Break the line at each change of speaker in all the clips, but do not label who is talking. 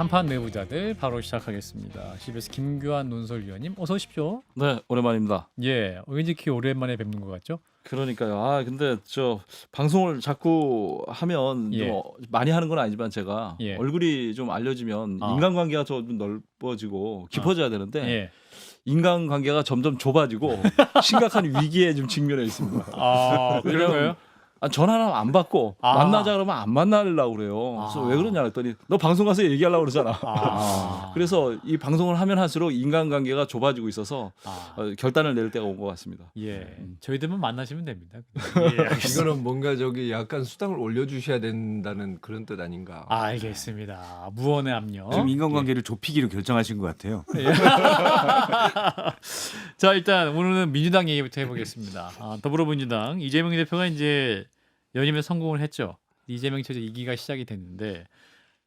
한판 내부자들 바로 시작하겠습니다. CBS 김규환 논설위원님 어서 오십시오.
네, 오랜만입니다.
예, 왠지 키 오랜만에 뵙는 것 같죠?
그러니까요. 근데 저 방송을 자꾸 하면
예.
좀 많이 하는 건 아니지만 제가
예.
얼굴이 좀 알려지면
아.
인간관계가 좀 넓어지고 깊어져야 되는데
예.
인간관계가 점점 좁아지고 심각한 위기에 좀 직면해 있습니다.
아, 그런 거예요?
전화는 안 받고
아.
만나자 그러면 안 만나려고 그래요. 그래서
아.
왜 그러냐 했더니 너 방송 가서 얘기하려고 그러잖아.
아.
그래서 이 방송을 하면 할수록 인간관계가 좁아지고 있어서
아.
결단을 내릴 때가 온 것 같습니다.
예, 저희들만 만나시면 됩니다.
이거는 뭔가 저기 약간 수당을 올려주셔야 된다는 그런 뜻 아닌가?
알겠습니다. 무언의 압력.
지금 인간관계를 좁히기로 결정하신 것 같아요.
자, 일단 오늘은 민주당 얘기부터 해보겠습니다. 더불어민주당 이재명 대표가 이제 연임에 성공을 했죠. 이재명 체제 2기가 시작이 됐는데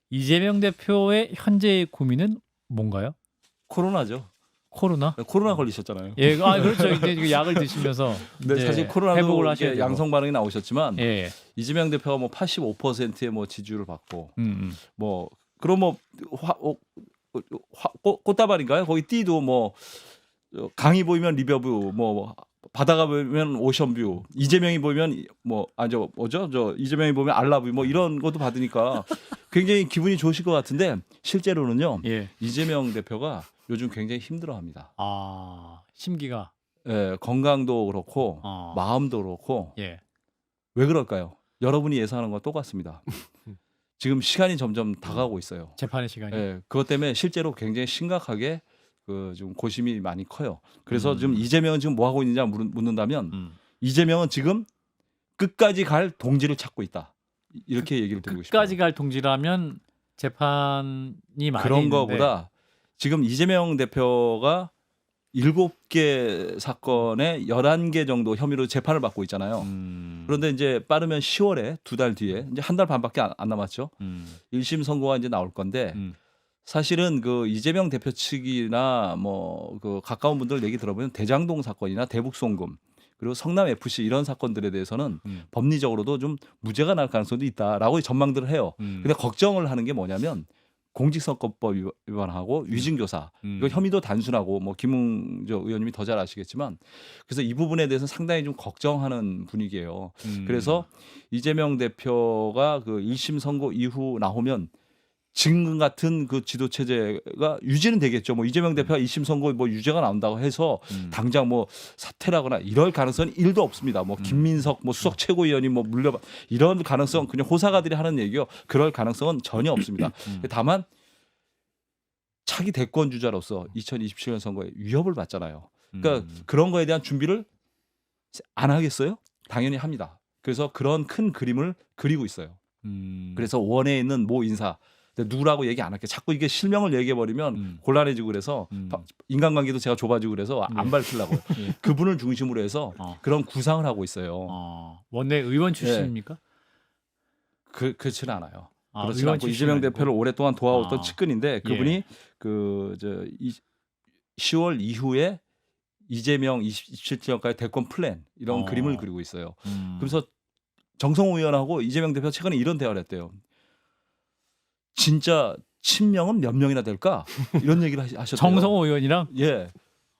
이재명 대표의 현재의 고민은 뭔가요?
코로나죠.
코로나?
코로나 걸리셨잖아요.
예, 그렇죠. 이제 그 약을 드시면서
네,
이제
사실 코로나도
회복을 하셔야
이게
되고.
양성 반응이 나오셨지만
예,
이재명 대표가 뭐 85%의 뭐 지지율을 받고 뭐 그럼 뭐 꽃다발인가요? 거기 띠도 뭐 강이 보이면 리버브 뭐 바다가 보이면 오션뷰 이재명이 보면 뭐 저 뭐죠? 저 이재명이 보면 알라뷰 뭐 이런 것도 받으니까 굉장히 기분이 좋으실 것 같은데 실제로는요.
예.
이재명 대표가 요즘 굉장히 힘들어합니다.
심기가.
예, 건강도 그렇고
아.
마음도 그렇고
예.
왜 그럴까요? 여러분이 예상하는 건 똑같습니다. 지금 시간이 점점 다가오고 있어요.
재판의 시간이.
예, 그것 때문에 실제로 굉장히 심각하게 좀 고심이 많이 커요. 그래서 지금 이재명은 지금 뭐 하고 있느냐 묻는다면 이재명은 지금 끝까지 갈 동지를 찾고 있다. 이렇게 얘기를 드리고 싶어요.
끝까지 갈 동지라면 재판이 많이
그런
있는데.
거보다 지금 이재명 대표가 7개 사건에 11개 정도 혐의로 재판을 받고 있잖아요. 그런데 이제 빠르면 10월에 2달 뒤에 이제 한 달 반밖에 안 남았죠. 1심 선고가 이제 나올 건데 사실은 그 이재명 대표 측이나 뭐 그 가까운 분들 얘기 들어보면 대장동 사건이나 대북송금 그리고 성남 FC 이런 사건들에 대해서는 법리적으로도 좀 무죄가 날 가능성도 있다라고 전망들을 해요. 근데 걱정을 하는 게 뭐냐면 공직선거법 위반하고 위증교사 이거 혐의도 단순하고 뭐 김웅 의원님이 더 잘 아시겠지만 그래서 이 부분에 대해서는 상당히 좀 걱정하는 분위기예요. 그래서 이재명 대표가 그 1심 선고 이후 나오면 지금 같은 그 지도 체제가 유지는 되겠죠. 뭐 이재명 대표가 2심 선고 뭐 유죄가 나온다고 해서 당장 뭐 사퇴라거나 이럴 가능성은 1도 없습니다. 뭐 김민석 뭐 수석 최고위원이 뭐 물려받 이런 가능성 그냥 호사가들이 하는 얘기요. 그럴 가능성은 전혀 없습니다. 다만 차기 대권 주자로서 2027년 선거에 위협을 받잖아요. 그러니까 그런 거에 대한 준비를 안 하겠어요? 당연히 합니다. 그래서 그런 큰 그림을 그리고 있어요. 그래서 원에 있는 모 인사 누구라고 얘기 안 할게. 자꾸 이게 실명을 얘기해 버리면 곤란해지고 그래서 인간관계도 제가 좁아지고 그래서 안 밝히려고요.
예.
그분을 중심으로 해서 그런 구상을 하고 있어요.
원내 의원 출신입니까?
그렇지는 않아요. 그렇지
의원
않고
출신은
이재명
아니고?
대표를 오랫동안 도와왔던 측근인데 그분이
예.
그 10월 이후에 이재명 27년까지 대권 플랜 이런 그림을 그리고 있어요. 그래서 정성호 의원하고 이재명 대표 최근에 이런 대화를 했대요. 진짜 친명은 몇 명이나 될까? 이런 얘기를 하셨대요.
정성호 의원이랑
예.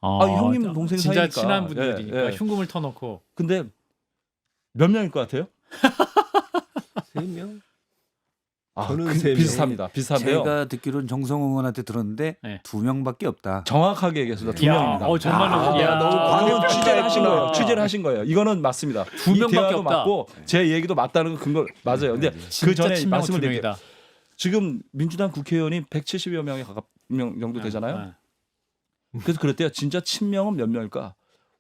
형님 동생
진짜
사이니까.
친한 분들이니까
예.
흉금을 터놓고.
근데 몇 명일 것 같아요?
3명? 저는 세 명.
비슷합니다. 비슷한데요.
제가 듣기로는 정성호 의원한테 들었는데
네.
2명밖에 없다.
정확하게 얘기했습니다. 두
야,
명입니다.
정말로. 야,
너무
이건 취재를 하신 거예요.
아.
취재를 하신 거예요. 이거는 맞습니다.
두
이
명밖에
대화도
없다.
맞고 제 얘기도 맞다는 근거 맞아요. 근데 그
진짜
전에
친명은
말씀을
두
드릴게요.
명이다.
지금 민주당 국회의원이 170여 명에 명 정도 되잖아요. 그래서 그랬대요. 진짜 친명은 몇 명일까?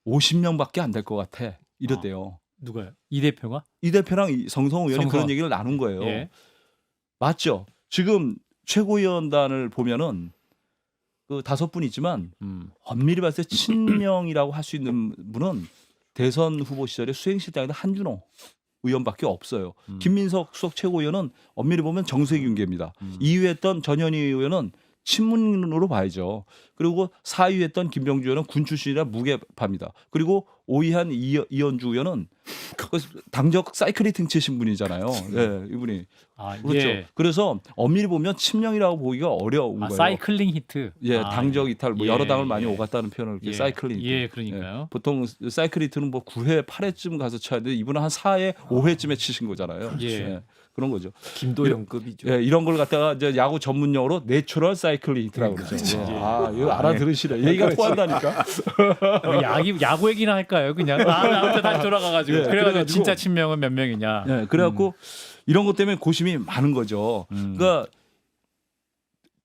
50명밖에 안 될 것 같아. 이랬대요.
누가요? 이 대표가?
이 대표랑 정성호 의원이
정성호.
그런 얘기를 나눈 거예요.
예.
맞죠? 지금 최고위원단을 보면은 그 5분 있지만 엄밀히 봤을 때 친명이라고 할 수 있는 분은 대선 후보 시절에 수행실장이던 한준호 의원밖에 없어요. 김민석 수석 최고위원은 엄밀히 보면 정세균계입니다. 2위 했던 전현희 의원은 친문으로 봐야죠. 그리고 4위했던 김병주 의원은 군 출신이라 무게파입니다. 그리고 5위한 이현주 의원은 당적 사이클리팅 치신 분이잖아요. 예, 이분이.
아,
그렇죠.
예.
그래서 엄밀히 보면 친명이라고 보기가 어려운
아,
거예요.
사이클링 히트.
예,
아,
당적 이탈, 뭐 여러
예,
당을 많이
예.
오갔다는 표현을 이렇게
예.
사이클링.
예, 그러니까요.
보통 사이클리트는 뭐 9회, 8회쯤 가서 쳐야 돼. 이분은 한 4회, 5회쯤에 치신 거잖아요.
예.
그런 거죠.
김도영급이죠.
예, 이런 걸 갖다가 이제 야구 전문 용어로 내추럴 사이클리트라고 그러죠. 예. 아, 이거 알아들으시네. 얘기가 통한다니까.
야구 얘기나 할까요? 그냥 아무튼 다시 돌아가가지고
예,
그래가지고
그래가지고-
진짜 친명은 몇 명이냐?
예, 그래갖고 이런 것 때문에 고심이 많은 거죠. 그러니까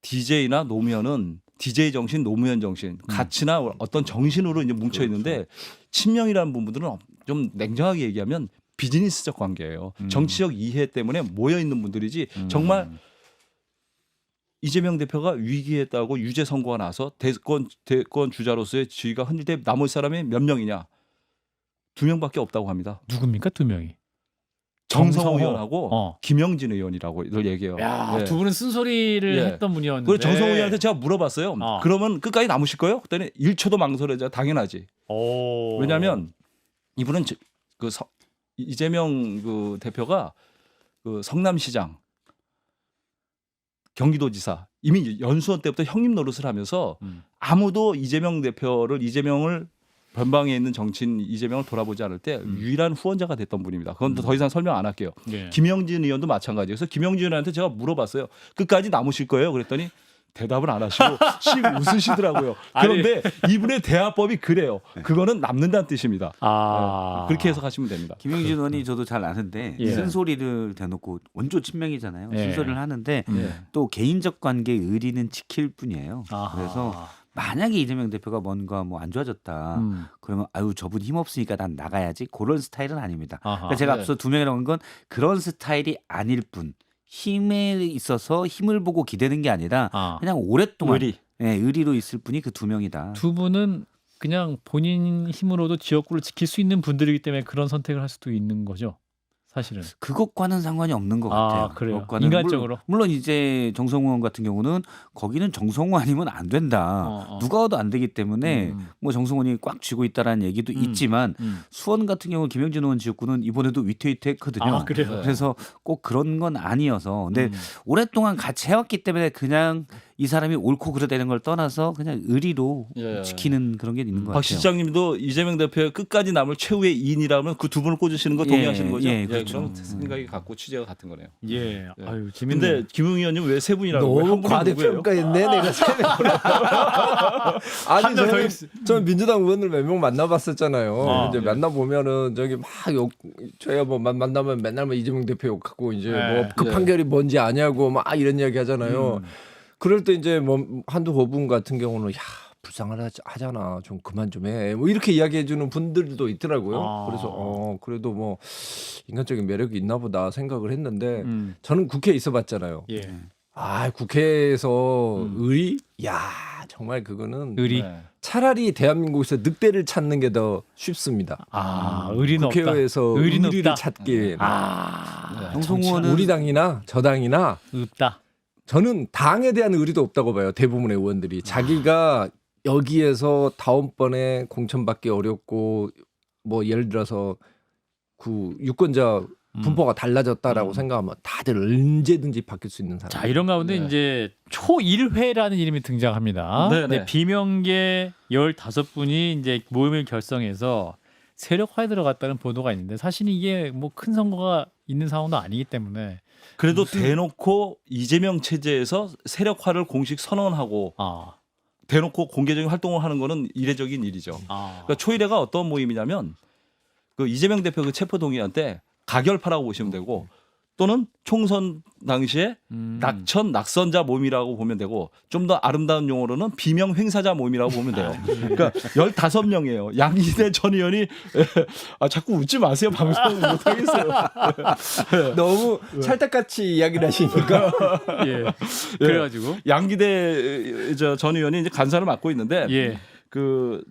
DJ나 노무현은 DJ 정신, 노무현 정신, 가치나 어떤 정신으로 이제 뭉쳐 있는데 친명이라는 부분들은 좀 냉정하게 얘기하면 비즈니스적 관계예요. 정치적 이해 때문에 모여 있는 분들이지 정말 이재명 대표가 위기했다고 유죄 선고가 나서 대권 주자로서의 지위가 흔들 때 나머지 사람이 몇 명이냐? 2명밖에 없다고 합니다.
누굽니까 2명이?
정성호
정성호.
의원하고 김영진 의원이라고 이걸 얘기해요.
야,
예.
두 분은 쓴소리를
예.
했던 분이었는데.
그리고 정성호 의원한테 제가 물어봤어요.
어.
그러면 끝까지 남으실 거예요? 그랬더니 1초도 망설여져 당연하지.
오.
왜냐하면 이분은 이재명 그 대표가 그 성남시장, 경기도지사 이미 연수원 때부터 형님 노릇을 하면서 아무도 이재명을 변방에 있는 정치인 이재명을 돌아보지 않을 때 유일한 후원자가 됐던 분입니다. 그건 더 이상 설명 안 할게요.
예.
김영진 의원도 마찬가지예요. 그래서 김영진 의원한테 제가 물어봤어요. 끝까지 남으실 거예요? 그랬더니 대답을 안 하시고 씩 웃으시더라고요. 그런데 이분의 대화법이 그래요. 그거는 남는다는 뜻입니다.
아.
그렇게 해석하시면 됩니다.
김영진 의원이 저도 잘 아는데
예.
쓴소리를 대놓고 원조 친명이잖아요.
예.
쓴소리를 하는데
예.
또 개인적 관계 의리는 지킬 뿐이에요.
아하.
그래서 만약에 이재명 대표가 뭔가 뭐 안 좋아졌다. 그러면 아유 저분 힘없으니까 난 나가야지. 그런 스타일은 아닙니다.
아하.
그러니까 제가
네.
앞서 2명이라고 한 건 그런 스타일이 아닐 뿐. 힘에 있어서 힘을 보고 기대는 게 아니라
아.
그냥 오랫동안
의리.
예, 의리로 있을 분이 그 2명이다.
두 분은 그냥 본인 힘으로도 지역구를 지킬 수 있는 분들이기 때문에 그런 선택을 할 수도 있는 거죠. 사실은.
그것과는 상관이 없는 것
아,
같아요.
그래요?
그것과는
인간적으로?
물론 이제 정성호 의원 같은 경우는 거기는 정성호 아니면 안 된다. 누가 와도 안 되기 때문에 뭐 정성호 의원이 꽉 쥐고 있다라는 얘기도 있지만 수원 같은 경우 김영진 의원 지역구는 이번에도 위태위태했거든요.
아, 그래요?
그래서 꼭 그런 건 아니어서 근데 오랫동안 같이 해왔기 때문에 그냥 이 사람이 옳고 그르다는 걸 떠나서 그냥 의리로
예.
지키는 그런 게 있는 것
박
같아요.
실장님도 이재명 대표의 끝까지 남을 최후의 2인이라면 그 두 분을 꽂으시는 거
예,
동의하시는 거죠?
예, 그렇죠.
그럼 생각이 같고 취재가 같은 거네요.
예.
예.
아유, 재밌네.
근데 김웅 의원님 왜 세 분이라고 그래요?
너무
한 분은 누구예요?
과대평가했네 내가 생각으로. 아니
한명더
저는 민주당 의원을 몇 명 만나봤었잖아요.
아,
이제
예.
만나 보면은 저기 막 욕, 저희가 뭐 만나면 맨날 뭐 이재명 대표 욕하고 이제
네.
뭐 그
네.
판결이 뭔지 아냐고 막 이런 이야기 하잖아요. 그럴 때 이제 뭐 한두 분 같은 경우는 야 불쌍하잖아 좀 그만 좀 해. 뭐 이렇게 이야기해 주는 분들도 있더라고요.
아.
그래서 그래도 뭐 인간적인 매력이 있나 보다 생각을 했는데
음.
저는 국회에 있어봤잖아요.
예.
아 국회에서 의리? 야 정말 그거는
의리.
네.
차라리 대한민국에서 늑대를 찾는 게 더 쉽습니다.
아, 의리는 없다.
국회에서
의리는
의리를
없다.
찾기.
아,
정성호 의원은
우리 당이나 저 당이나
없다.
저는 당에 대한 의리도 없다고 봐요. 대부분의 의원들이 자기가 여기에서 다음번에 공천받기 어렵고 뭐 예를 들어서 그 유권자 분포가 달라졌다라고 생각하면 다들 언제든지 바뀔 수 있는 사람.
자, 이런 가운데
네.
이제 초1회라는 이름이 등장합니다.
네,
네,
네.
비명계 15분이 이제 모임을 결성해서 세력화에 들어갔다는 보도가 있는데 사실 이게 뭐 큰 선거가 있는 상황도 아니기 때문에
그래도 대놓고 이재명 체제에서 세력화를 공식 선언하고 대놓고 공개적인 활동을 하는 거는 이례적인 일이죠. 그러니까 초일회가 어떤 모임이냐면 그 이재명 대표 그 체포 동의안 때 가결파라고 보시면 되고 또는 총선 당시에 낙천자 모임이라고 보면 되고 좀 더 아름다운 용어로는 비명 횡사자 모임이라고 보면 돼요. 그러니까 15명이에요. 양희대 전 의원이 자꾸 웃지 마세요. 방송 못 하겠어요.
너무 찰떡같이 이야기를 하시니까
예. 그래가지고
양기대 전 의원이 이제 간사를 맡고 있는데
예.
그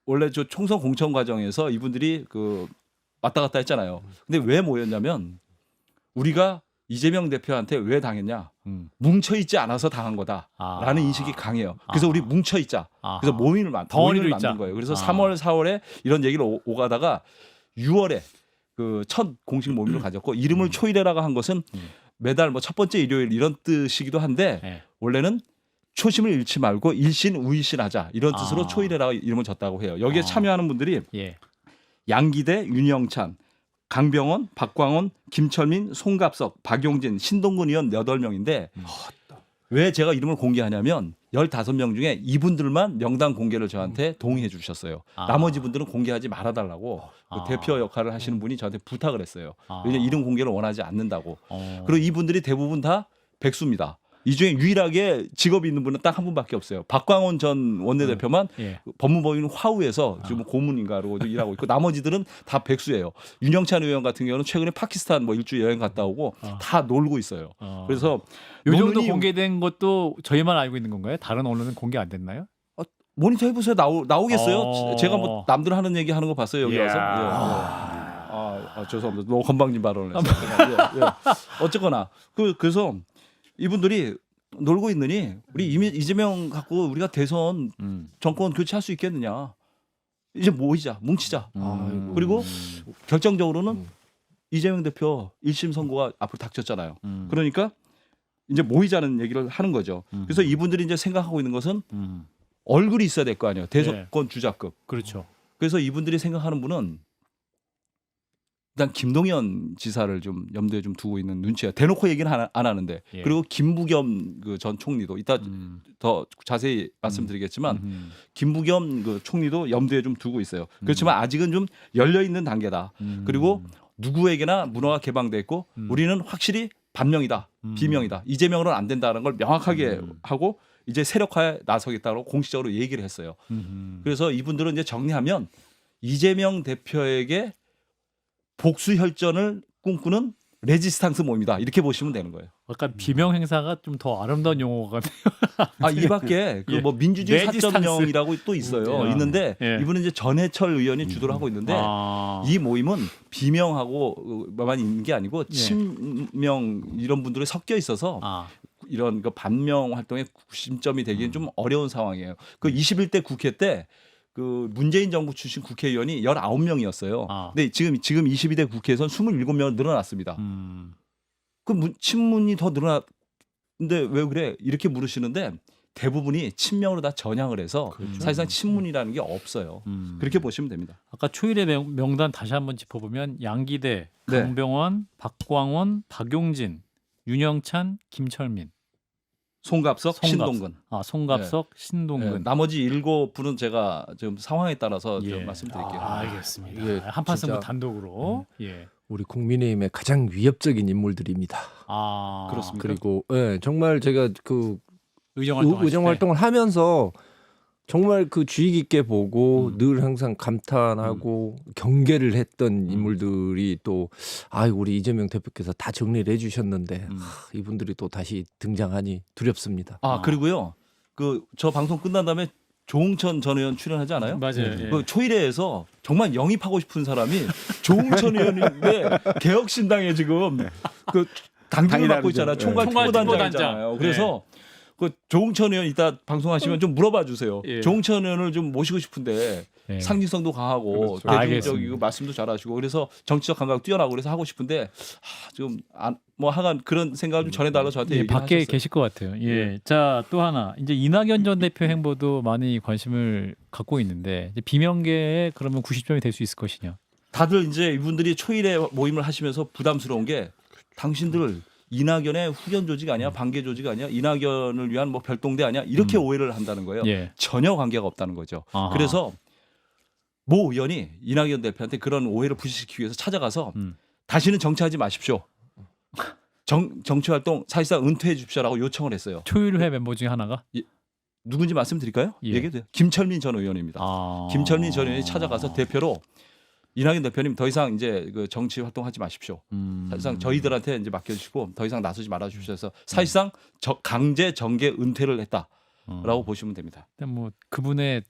원래 저 총선 공천 과정에서 이분들이 그 왔다 갔다 했잖아요. 근데 왜 모였냐면 우리가 이재명 대표한테 왜 당했냐? 뭉쳐 있지 않아서 당한 거다라는 인식이 강해요. 그래서 우리 뭉쳐 있자. 그래서 모임을
덩어리로
만든
있자.
거예요. 그래서 3월, 4월에 이런 얘기를 오가다가 6월에 그 첫 공식 모임을 가졌고 이름을 초일회라고 한 것은 매달 뭐 첫 번째 일요일 이런 뜻이기도 한데
네.
원래는 초심을 잃지 말고 일신 우일신하자 이런 뜻으로 초일회라고 이름을 졌다고 해요. 여기에 참여하는 분들이
예.
양기대, 윤영찬, 강병원, 박광원, 김철민, 송갑석, 박용진, 신동근 의원 8명인데 왜 제가 이름을 공개하냐면 15명 중에 이분들만 명단 공개를 저한테 동의해 주셨어요. 나머지 분들은 공개하지 말아달라고 그 대표 역할을 하시는 분이 저한테 부탁을 했어요. 왜냐하면 이름 공개를 원하지 않는다고. 그리고 이분들이 대부분 다 백수입니다. 이 중에 유일하게 직업이 있는 분은 딱 한 분밖에 없어요. 박광원 전 원내대표만
예.
법무법인 화우에서 지금 고문인가 그러고 일하고 있고 나머지들은 다 백수예요. 윤영찬 의원 같은 경우는 최근에 파키스탄 뭐 일주일 여행 갔다 오고 다 놀고 있어요. 그래서
요 정도
노는이-
공개된 것도 저희만 알고 있는 건가요? 다른 언론은 공개 안 됐나요?
모니터 해보세요. 나오겠어요?
어.
제가 뭐 남들 하는 얘기 하는 거 봤어요 여기 와서. 죄송합니다. 너무 건방진 발언을 했어요. 어쨌거나 그래서 이분들이 놀고 있느니 우리 이재명 갖고 우리가 대선 정권 교체할 수 있겠느냐? 이제 모이자, 뭉치자. 그리고 결정적으로는 이재명 대표 1심 선고가 앞으로 닥쳤잖아요. 그러니까 이제 모이자는 얘기를 하는 거죠. 그래서 이분들이 이제 생각하고 있는 것은 얼굴이 있어야 될 거 아니에요. 대선권 주자급.
그렇죠.
그래서 이분들이 생각하는 분은 일단 김동연 지사를 좀 염두에 좀 두고 있는 눈치야. 대놓고 얘기는 안 하는데.
예.
그리고 김부겸 그 전 총리도 이따 더 자세히 말씀드리겠지만 김부겸 그 총리도 염두에 좀 두고 있어요. 그렇지만 아직은 좀 열려 있는 단계다. 그리고 누구에게나 문화가 개방돼 있고 우리는 확실히 반명이다, 비명이다. 이재명으로는 안 된다는 걸 명확하게 하고 이제 세력화에 나서겠다고 공식적으로 얘기를 했어요. 그래서 이분들은 이제 정리하면 이재명 대표에게 복수 혈전을 꿈꾸는 레지스탕스 모임이다. 이렇게 보시면 되는 거예요.
약간 비명 행사가 좀 더 아름다운 용어가
이 밖에 그
예.
뭐 민주주의
레지스탕스.
4.0이라고 또 있어요.
예.
있는데
예.
이분은 이제 전해철 의원이 주도를 하고 있는데 이 모임은 비명하고만 있는 게 아니고 친명 이런 분들이 섞여 있어서 이런 그 반명 활동의 구심점이 되기는 좀 어려운 상황이에요. 그 21대 국회 때 그 문재인 정부 출신 국회의원이 19명이었어요. 근데 지금 22대 국회에서는 27명 늘어났습니다. 그 친문이 더 늘어났는데 왜 그래? 이렇게 물으시는데 대부분이 친명으로 다 전향을 해서 사실상 친문이라는 게 없어요. 그렇게 보시면 됩니다.
아까 초일의 명단 다시 한번 짚어보면 양기대,
네.
강병원, 박광원, 박용진, 윤영찬, 김철민,
송갑석, 신동근.
송갑석, 신동근.
나머지 7분은 제가 지금 상황에 따라서
예.
좀 말씀드릴게요.
알겠습니다.
예,
한판 승부
진짜.
단독으로. 예.
우리 국민의힘의 가장 위협적인 인물들입니다.
그렇습니까?
그리고 정말 제가 그
의정
의정 활동을 하면서 정말 그 주의 깊게 보고 늘 항상 감탄하고 경계를 했던 인물들이 또 우리 이재명 대표께서 다 정리를 해주셨는데 이분들이 또 다시 등장하니 두렵습니다.
그리고요. 그 저 방송 끝난 다음에 조홍천 전 의원 출연하지 않아요?
맞아요. 예.
그 초일회에서 정말 영입하고 싶은 사람이 조홍천 의원인데 개혁신당에 지금 그 당직을 맡고 있잖아요. 총괄 특보단장이잖아요.
네.
그래서 그 조홍천 의원 이따 방송하시면 좀 물어봐 주세요.
예.
조홍천 의원을 좀 모시고 싶은데
예.
상징성도 강하고
그렇죠.
대중적이고
알겠습니다.
말씀도 잘하시고 그래서 정치적 감각 뛰어나고 그래서 하고 싶은데 지금 뭐 하간 그런 생각을 좀 전해달라 저한테
예,
얘기를
밖에
하셨어요.
계실 것 같아요. 예. 자, 또 하나. 이제 이낙연 전 대표 행보도 많이 관심을 갖고 있는데 이제 비명계에 그러면 90점이 될 수 있을 것이냐.
다들 이제 이분들이 초일에 모임을 하시면서 부담스러운 게 당신들 이낙연의 후견 조직 아니야, 반개 조직 아니야, 이낙연을 위한 뭐 별동대 아니야 이렇게 오해를 한다는 거예요.
예.
전혀 관계가 없다는 거죠.
아하.
그래서 모 의원이 이낙연 대표한테 그런 오해를 부식시키기 위해서 찾아가서 다시는 정치하지 마십시오. 정치 활동 사실상 은퇴해 주십시오라고 요청을 했어요.
초일회 멤버 중에 하나가
누군지 말씀드릴까요?
예.
얘기해도 돼요. 김철민 전 의원입니다. 김철민 전 의원이 찾아가서 대표로 이낙연 대표님 더 이상 이제 그 정치 활동하지 마십시오. 사실상 저희들한테 이제 맡겨주시고 더 이상 나서지 말아주십시오. 해서 사실상 강제 정계 은퇴를 했다라고 보시면 됩니다.
일단 뭐 그분의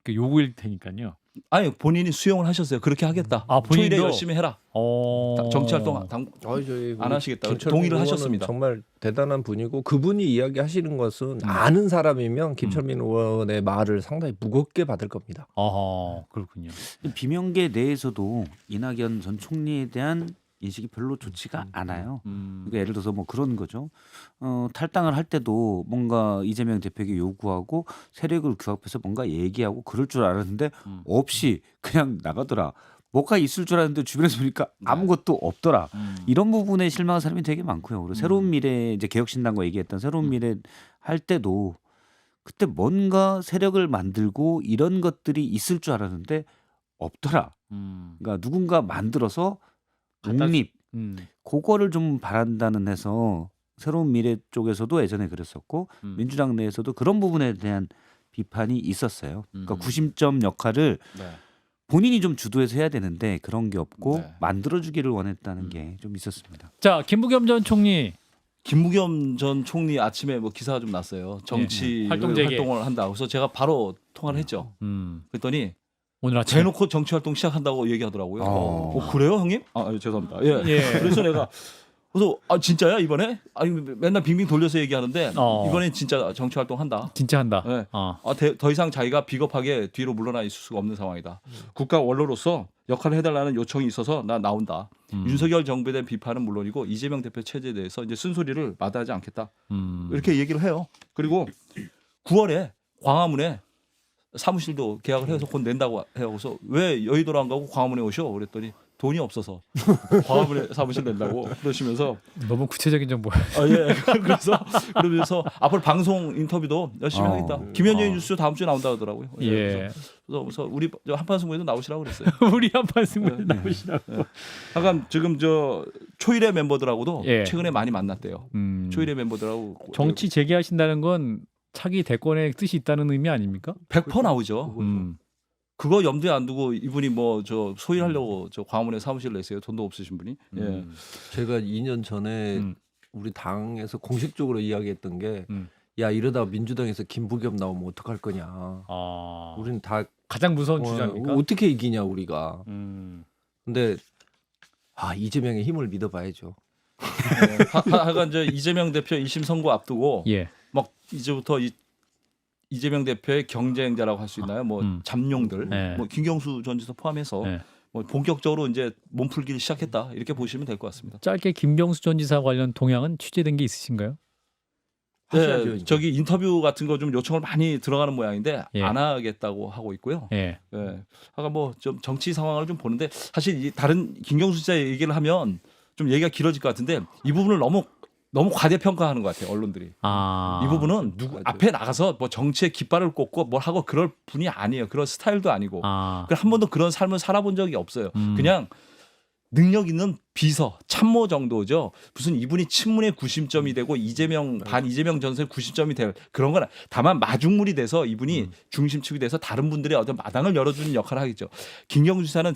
그 요구일 테니까요.
아니 본인이 수용을 하셨어요. 그렇게 하겠다.
아, 본인도?
초일에 열심히 해라. 정치활동
저희
안 하시겠다.
김철민
동의를
의원은
하셨습니다.
정말 대단한 분이고 그분이 이야기하시는 것은 아는 사람이면 김철민 의원의 말을 상당히 무겁게 받을 겁니다.
그렇군요.
비명계 내에서도 이낙연 전 총리에 대한 인식이 별로 좋지가 않아요. 그러니까 예를 들어서 뭐 그런 거죠. 탈당을 할 때도 뭔가 이재명 대표에게 요구하고 세력을 규합해서 뭔가 얘기하고 그럴 줄 알았는데 없이 그냥 나가더라. 뭐가 있을 줄 알았는데 주변에서 보니까 아무것도 없더라. 이런 부분에 실망한 사람이 되게 많고요. 그리고 새로운 미래 이제 개혁신당과 얘기했던 새로운 미래 할 때도 그때 뭔가 세력을 만들고 이런 것들이 있을 줄 알았는데 없더라. 그러니까 누군가 만들어서 독립 그거를 좀 바란다는 해서 새로운 미래 쪽에서도 예전에 그랬었고 민주당 내에서도 그런 부분에 대한 비판이 있었어요. 그러니까 구심점 역할을 본인이 좀 주도해서 해야 되는데 그런 게 없고 만들어주기를 원했다는 게 좀 있었습니다.
자, 김부겸 전 총리
김부겸 전 총리 아침에 뭐 기사가 좀 났어요. 정치
활동 재개.
활동을 한다. 그래서 제가 바로 통화를 했죠. 그랬더니
오늘 아침
대놓고 정치 활동 시작한다고 얘기하더라고요. 그래요, 형님? 죄송합니다. 예. 그래서 내가 그래서 진짜야 이번에? 아니 맨날 빙빙 돌려서 얘기하는데 이번엔 진짜 정치 활동 한다.
진짜 한다.
네. 더 이상 자기가 비겁하게 뒤로 물러나 있을 수가 없는 상황이다. 국가 원로로서 역할을 해달라는 요청이 있어서 나 나온다. 윤석열 정부에 대한 비판은 물론이고 이재명 대표 체제에 대해서 이제 쓴소리를 마다하지 않겠다. 이렇게 얘기를 해요. 그리고 9월에 광화문에 사무실도 계약을 해서 곧 낸다고 해요. 그래서 왜 여의도로 안 가고 광화문에 오셔? 그랬더니 돈이 없어서 광화문에 사무실 낸다고 그러시면서
너무 구체적인 정보야.
예. 그러면서 앞으로 방송 인터뷰도 열심히 하겠다. 김현정의 뉴스 다음 주에 나온다 하더라고요.
예.
그래서 우리 한판 승부에도 나오시라고 그랬어요.
우리 한판 승부에 나오시라고.
약간 지금 저 초일의 멤버들하고도
예.
최근에 많이 만났대요. 초일의 멤버들하고
정치 재개하신다는 건 차기 대권에 뜻이 있다는 의미 아닙니까?
100% 나오죠. 그거 염두에 안 두고 이분이 뭐 저 소일하려고 저 광화문에 사무실 냈어요. 돈도 없으신 분이. 예.
제가 2년 전에 우리 당에서 공식적으로 이야기했던 게 야 이러다 민주당에서 김부겸 나오면 어떡할 거냐. 우리는 다
가장 무서운 주자입니까?
어떻게 이기냐 우리가. 근데 이재명의 힘을 믿어봐야죠.
하여간 이제 이재명 대표 1심 선고 앞두고 막 이제부터 이재명 대표의 경쟁자라고 할 수 있나요? 뭐 잠룡들, 뭐 김경수 전 지사 포함해서 뭐 본격적으로 이제 몸풀기를 시작했다 이렇게 보시면 될 것 같습니다.
짧게 김경수 전 지사 관련 동향은 취재된 게 있으신가요?
하셔야죠, 이제.
저기 인터뷰 같은 거 좀 요청을 많이 들어가는 모양인데 안 하겠다고 하고 있고요. 아까 뭐 좀 정치 상황을 좀 보는데 사실 이 다른 김경수 지사 얘기를 하면 좀 얘기가 길어질 것 같은데 이 부분을 너무 과대평가하는 것 같아요 언론들이. 이 부분은 누구 앞에 나가서 뭐 정치에 깃발을 꽂고 뭘 하고 그럴 분이 아니에요. 그런 스타일도 아니고. 한 번도 그런 삶을 살아본 적이 없어요. 그냥 능력 있는 비서, 참모 정도죠. 무슨 이분이 친문의 구심점이 되고 반 이재명 전선의 구심점이 될 그런 건 다만 마중물이 돼서 이분이 중심축이 돼서 다른 분들의 어떤 마당을 열어주는 역할을 하겠죠. 김경수 지사는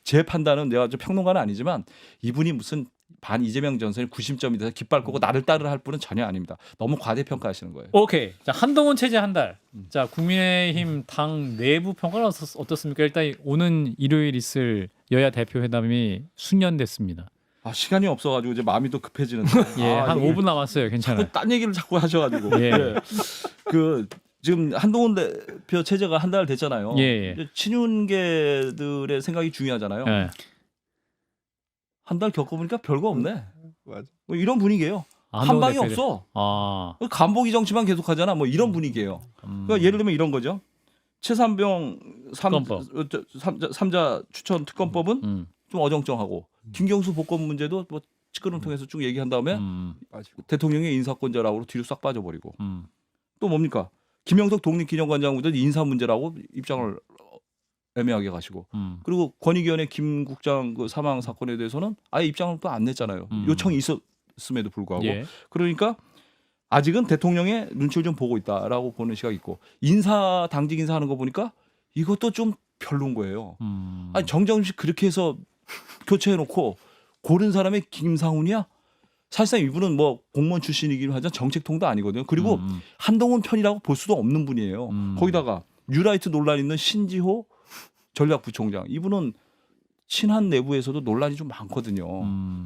제 판단은 내가 좀 평론가는 아니지만 이분이 무슨 반 이재명 전선의 구심점이 돼서 깃발 꽂고 나를 따르라 할 분은 전혀 아닙니다. 너무 과대평가하시는 거예요.
오케이. 자, 한동훈 체제 한 달. 자, 국민의힘 당 내부 평가는 어떻습니까? 일단 오는 일요일 있을 여야 대표 회담이 수년됐습니다.
시간이 없어가지고 이제 마음이 또 급해지는데.
한 5분 남았어요. 괜찮아요.
딴 얘기를 자꾸 하셔가지고. 지금 한동훈 대표 체제가 한 달 됐잖아요. 친윤계들의 생각이 중요하잖아요. 한 달 겪어보니까 별거 없네.
맞아.
뭐 이런 분위기예요. 한 방이 없어. 간보기 정치만 계속하잖아. 뭐 이런 분위기예요. 그러니까 예를 들면 이런 거죠. 최산병 삼자 추천 특검법은 좀 어정쩡하고 김경수 복권 문제도 뭐 측근을 통해서 쭉 얘기한 다음에 대통령의 인사권자라고 뒤로 싹 빠져버리고 또 뭡니까? 김영석 독립기념관장 문제 인사 문제라고 입장을 애매하게 가시고 그리고 권익위원회 김 국장 그 사망 사건에 대해서는 아예 입장을 또 안 냈잖아요. 요청이 있었음에도 불구하고 그러니까 아직은 대통령의 눈치를 좀 보고 있다라고 보는 시각이 있고 당직 인사하는 거 보니까 이것도 좀 별로인 거예요. 아니 정정식 그렇게 해서 교체해놓고 고른 사람이 김상훈이야? 사실상 이분은 뭐 공무원 출신이긴 하지만 정책통도 아니거든요. 그리고 한동훈 편이라고 볼 수도 없는 분이에요. 거기다가 뉴라이트 논란 있는 신지호 전략부총장 이분은 친한 내부에서도 논란이 좀 많거든요.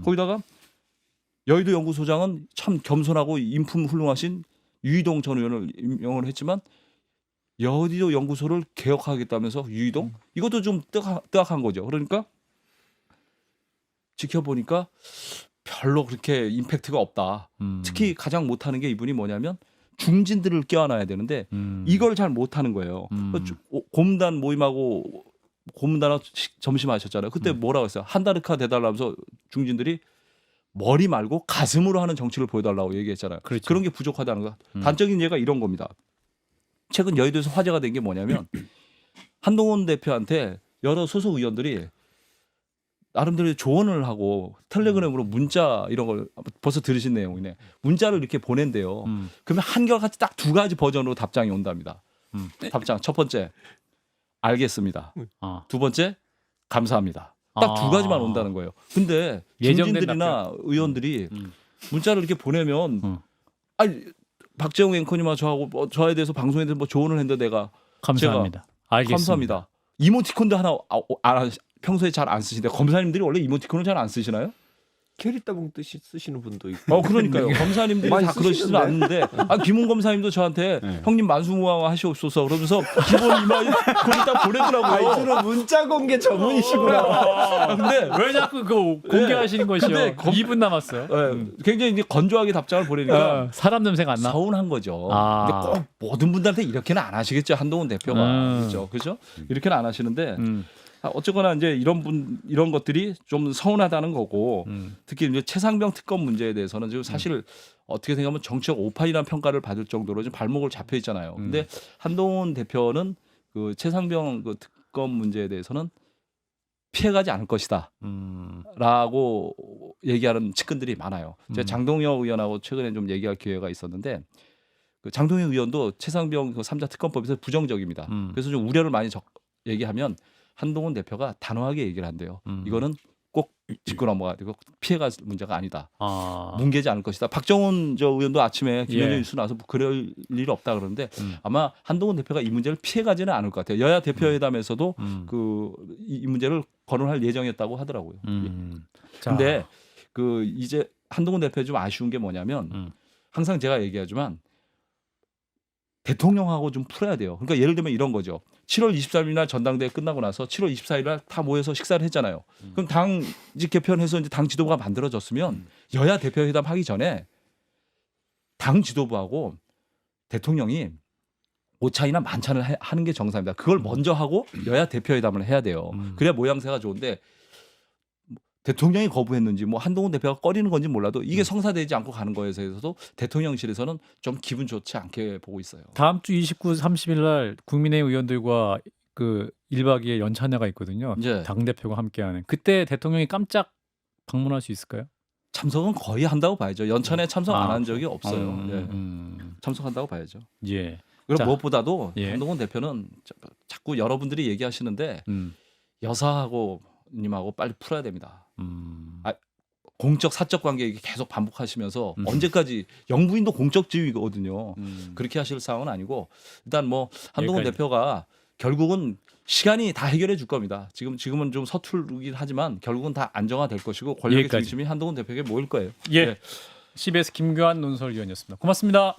거기다가 여의도 연구소장은 참 겸손하고 인품 훌륭하신 유이동 전 의원을 임명을 했지만 여의도 연구소를 개혁하겠다면서 유이동 이것도 좀 뜨악한 거죠. 그러니까 지켜보니까 별로 그렇게 임팩트가 없다. 특히 가장 못하는 게 이분이 뭐냐면 중진들을 껴안아야 되는데 이걸 잘 못하는 거예요. 고문단 모임하고 고문단하고 점심 하셨잖아요. 그때 뭐라고 했어요? 한다르카 대달라면서 중진들이 머리 말고 가슴으로 하는 정치를 보여달라고 얘기했잖아요.
그렇죠.
그런 게 부족하다는 거. 단적인 예가 이런 겁니다. 최근 여의도에서 화제가 된 게 뭐냐면 한동훈 대표한테 여러 소속 의원들이 나름대로 조언을 하고 텔레그램으로 문자 이런 걸 벌써 들으신 내용이네. 문자를 이렇게 보낸대요. 그러면 한결같이 딱 두 가지 버전으로 답장이 온답니다. 답장 첫 번째 알겠습니다. 두 번째 감사합니다. 딱 두 가지만 온다는 거예요. 근데
예정된
중진들이나 의원들이 문자를 이렇게 보내면 아니 박재홍 앵커님과 저하고 뭐 저에 대해서 방송에 대해서 뭐 조언을 했는데 내가
감사합니다. 알겠습니다.
감사합니다. 이모티콘도 하나 평소에 잘 안 쓰시는데 검사님들이 원래 이모티콘을 잘 안 쓰시나요?
캐리따봉 뜻이 쓰시는 분도 있고.
그러니까요. 검사님들이
많이
다 그러시지는
쓰시는데.
않는데 김웅 검사님도 저한테 형님 만수무강 하시옵소서 그러면서 기본 이마에 글을 딱 보내더라고요.
주로 문자 공개 전문이시구나.
근데
왜 자꾸 그 공개하시는 것이요?
근데
2분 남았어요.
굉장히 이제 건조하게 답장을 보내니까
사람 냄새가 안 나.
서운한 거죠. 근데 꼭 모든 분들한테 이렇게는 안 하시겠죠. 한동훈 대표가 그렇죠. 이렇게는 안 하시는데 어쨌거나 이제 이런 것들이 좀 서운하다는 거고 특히 이제 최상병 특검 문제에 대해서는 지금 사실 어떻게 생각하면 정치적 오판이라는 평가를 받을 정도로 지금 발목을 잡혀 있잖아요. 근데 한동훈 대표는 그 최상병 그 특검 문제에 대해서는 피해가지 않을 것이다라고 얘기하는 측근들이 많아요. 제가 장동혁 의원하고 최근에 좀 얘기할 기회가 있었는데 그 장동혁 의원도 최상병 그 3자 특검법에서 부정적입니다. 그래서 좀 우려를 많이 얘기하면 한동훈 대표가 단호하게 얘기를 한대요. 이거는 꼭 짚고 넘어가야 되고 피해갈 문제가 아니다. 뭉개지 않을 것이다. 박정훈 저 의원도 아침에 김현정 뉴스 나와서 그럴 일 없다 그러는데 아마 한동훈 대표가 이 문제를 피해가지는 않을 것 같아요. 여야 대표회담에서도 이 문제를 거론할 예정이었다고 하더라고요. 근데 그 이제 한동훈 대표 좀 아쉬운 게 뭐냐면 항상 제가 얘기하지만 대통령하고 좀 풀어야 돼요. 그러니까 예를 들면 이런 거죠. 7월 23일 날 전당대회 끝나고 나서 7월 24일 날 다 모여서 식사를 했잖아요. 그럼 당직 개편해서 이제 당 지도부가 만들어졌으면 여야 대표회담 하기 전에 당 지도부하고 대통령이 오찬이나 만찬을 하는 게 정상입니다. 그걸 먼저 하고 여야 대표회담을 해야 돼요. 그래야 모양새가 좋은데 대통령이 거부했는지 뭐 한동훈 대표가 꺼리는 건지 몰라도 이게 성사되지 않고 가는 거에 대해서도 대통령실에서는 좀 기분 좋지 않게 보고 있어요.
다음 주 29, 30일 날 국민의힘 의원들과 그 1박 2일 연찬회가 있거든요.
네.
당대표가 함께하는. 그때 대통령이 깜짝 방문할 수 있을까요?
참석은 거의 한다고 봐야죠. 연찬에 참석 안 한 적이 없어요. 예. 참석한다고 봐야죠.
예.
그리고
자,
무엇보다도
예.
한동훈 대표는 자꾸 여러분들이 얘기하시는데 여사하고 님하고 빨리 풀어야 됩니다. 공적 사적 관계 계속 반복하시면서 언제까지 영부인도 공적 지위거든요. 그렇게 하실 상황은 아니고 일단 뭐 한동훈
여기까지.
대표가 결국은 시간이 다 해결해 줄 겁니다. 지금은 좀 서툴긴 하지만 결국은 다 안정화될 것이고 권력의
여기까지.
중심이 한동훈 대표에게 모일 거예요.
예.
네.
CBS 김교환 논설위원이었습니다. 고맙습니다.